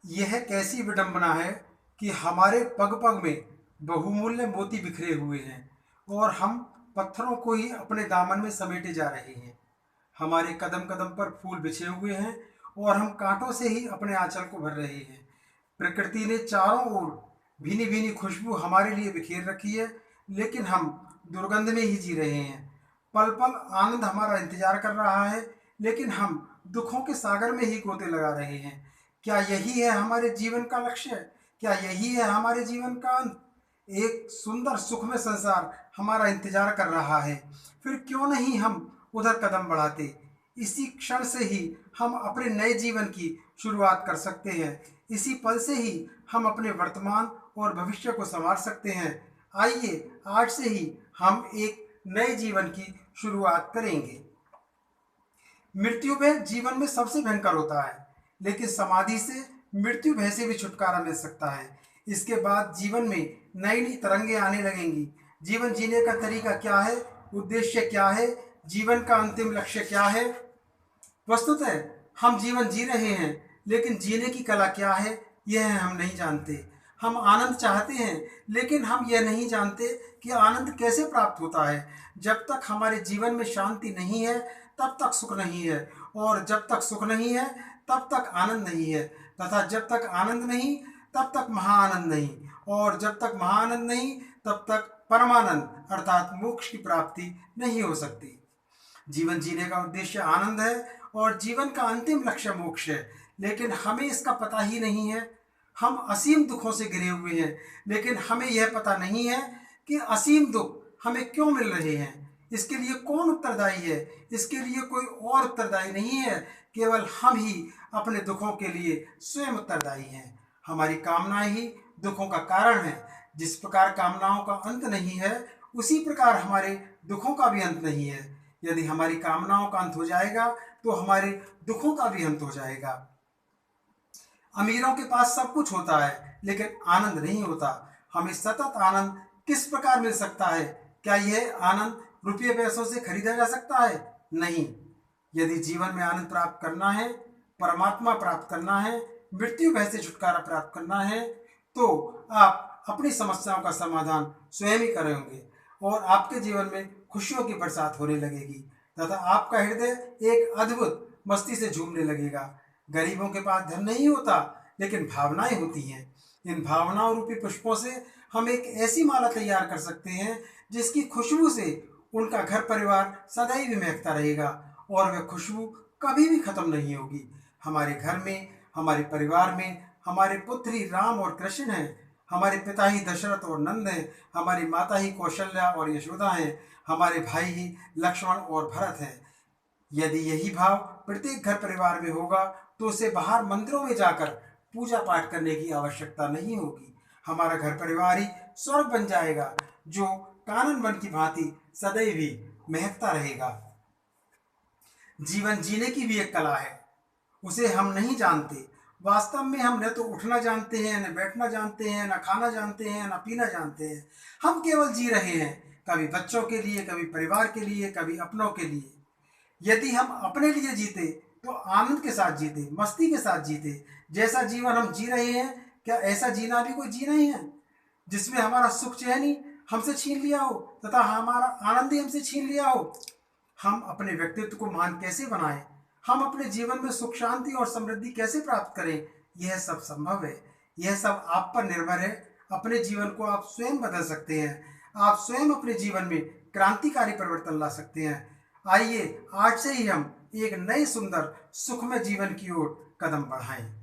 यह कैसी विडंबना है कि हमारे पग पग में बहुमूल्य मोती बिखरे हुए हैं और हम पत्थरों को ही अपने दामन में समेटे जा रहे हैं। हमारे कदम कदम पर फूल बिछे हुए हैं और हम कांटों से ही अपने आंचल को भर रहे हैं। प्रकृति ने चारों ओर भीनी भीनी खुशबू हमारे लिए बिखेर रखी है, लेकिन हम दुर्गंध में ही जी रहे हैं। पल पल आनंद हमारा इंतजार कर रहा है, लेकिन हम दुखों के सागर में ही गोते लगा रहे हैं। क्या यही है हमारे जीवन का लक्ष्य? क्या यही है हमारे जीवन का अंत? एक सुंदर सुखमय संसार हमारा इंतजार कर रहा है, फिर क्यों नहीं हम उधर कदम बढ़ाते? इसी क्षण से ही हम अपने नए जीवन की शुरुआत कर सकते हैं। इसी पल से ही हम अपने वर्तमान और भविष्य को संवार सकते हैं। आइए आज से ही हम एक नए जीवन की शुरुआत करेंगे। मृत्यु भय जीवन में सबसे भयंकर होता है, लेकिन समाधि से मृत्यु भय से भी छुटकारा मिल सकता है। इसके बाद जीवन में नई नई तरंगे आने लगेंगी। जीवन जीने का तरीका क्या है, उद्देश्य क्या है, जीवन का अंतिम लक्ष्य क्या है? वस्तुतः हम जीवन जी रहे हैं, लेकिन जीने की कला क्या है यह हम नहीं जानते। हम आनंद चाहते हैं, लेकिन हम यह नहीं जानते कि आनंद कैसे प्राप्त होता है। जब तक हमारे जीवन में शांति नहीं है, तब तक सुख नहीं है, और जब तक सुख नहीं है, तब तक आनंद नहीं है, तथा जब तक आनंद नहीं, तब तक महाआनंद नहीं, और जब तक महाआनंद नहीं, तब तक परमानंद अर्थात मोक्ष की प्राप्ति नहीं हो सकती। जीवन जीने का उद्देश्य आनंद है और जीवन का अंतिम लक्ष्य मोक्ष है, लेकिन हमें इसका पता ही नहीं है। हम असीम दुखों से घिरे हुए हैं, लेकिन हमें यह पता नहीं है कि असीम दुख हमें क्यों मिल रहे हैं। इसके लिए कौन उत्तरदायी है? इसके लिए कोई और उत्तरदायी नहीं है, केवल हम ही अपने दुखों के लिए स्वयं उत्तरदायी हैं। हमारी कामनाएं ही दुखों का कारण है। जिस प्रकार कामनाओं का अंत नहीं है, उसी प्रकार हमारे दुखों का भी अंत नहीं है। यदि हमारी कामनाओं का अंत हो जाएगा, तो हमारे दुखों का भी अंत हो जाएगा। अमीरों के पास सब कुछ होता है, लेकिन आनंद नहीं होता। हमें सतत आनंद किस प्रकार मिल सकता है? क्या यह आनंद रुपये पैसों से खरीदा जा सकता है? नहीं। यदि जीवन में आनंद प्राप्त करना है, परमात्मा प्राप्त करना है, मृत्यु भय से छुटकारा प्राप्त करना है, तो आप अपनी समस्याओं का समाधान स्वयं ही करेंगे और आपके जीवन में खुशियों की बरसात होने लगेगी, तथा आपका हृदय एक अद्भुत मस्ती से झूमने लगेगा। गरीबों के पास धन नहीं होता, लेकिन भावनाएं होती हैं। इन भावनाओं रूपी पुष्पों से हम एक ऐसी माला तैयार कर सकते हैं जिसकी खुशबू से उनका घर परिवार सदैव महकता रहेगा और वह खुशबू कभी भी खत्म नहीं होगी। हमारे घर में, हमारे परिवार में हमारे पुत्र ही राम और कृष्ण हैं, हमारे पिता ही दशरथ और नंद हैं, हमारी माता ही कौशल्या और यशोदा हैं, हमारे भाई ही लक्ष्मण और भरत हैं। यदि यही भाव प्रत्येक घर परिवार में होगा, तो उसे बाहर मंदिरों में जाकर पूजा पाठ करने की आवश्यकता नहीं होगी। हमारा घर परिवार ही स्वर्ग बन जाएगा, जो कानन वन की भांति सदैव ही महकता रहेगा। जीवन जीने की भी एक कला है, उसे हम नहीं जानते। वास्तव में हम न तो उठना जानते हैं, न बैठना जानते हैं, न खाना जानते हैं, न पीना जानते हैं। हम केवल जी रहे हैं, कभी बच्चों के लिए, कभी परिवार के लिए, कभी अपनों के लिए। यदि हम अपने लिए जीते तो आनंद के साथ जीते, मस्ती के साथ जीते। जैसा जीवन हम जी रहे हैं, क्या ऐसा जीना भी कोई जीना ही है, जिसमें हमारा सुख चैन ही हमसे छीन लिया हो तथा हमारा आनंद ही हमसे छीन लिया हो? हम अपने व्यक्तित्व को महान कैसे बनाएं? हम अपने जीवन में सुख शांति और समृद्धि कैसे प्राप्त करें? यह सब संभव है। यह सब आप पर निर्भर है। अपने जीवन को आप स्वयं बदल सकते हैं। आप स्वयं अपने जीवन में क्रांतिकारी परिवर्तन ला सकते हैं। आइए आज से ही हम एक नए सुंदर सुखमय जीवन की ओर कदम बढ़ाएं।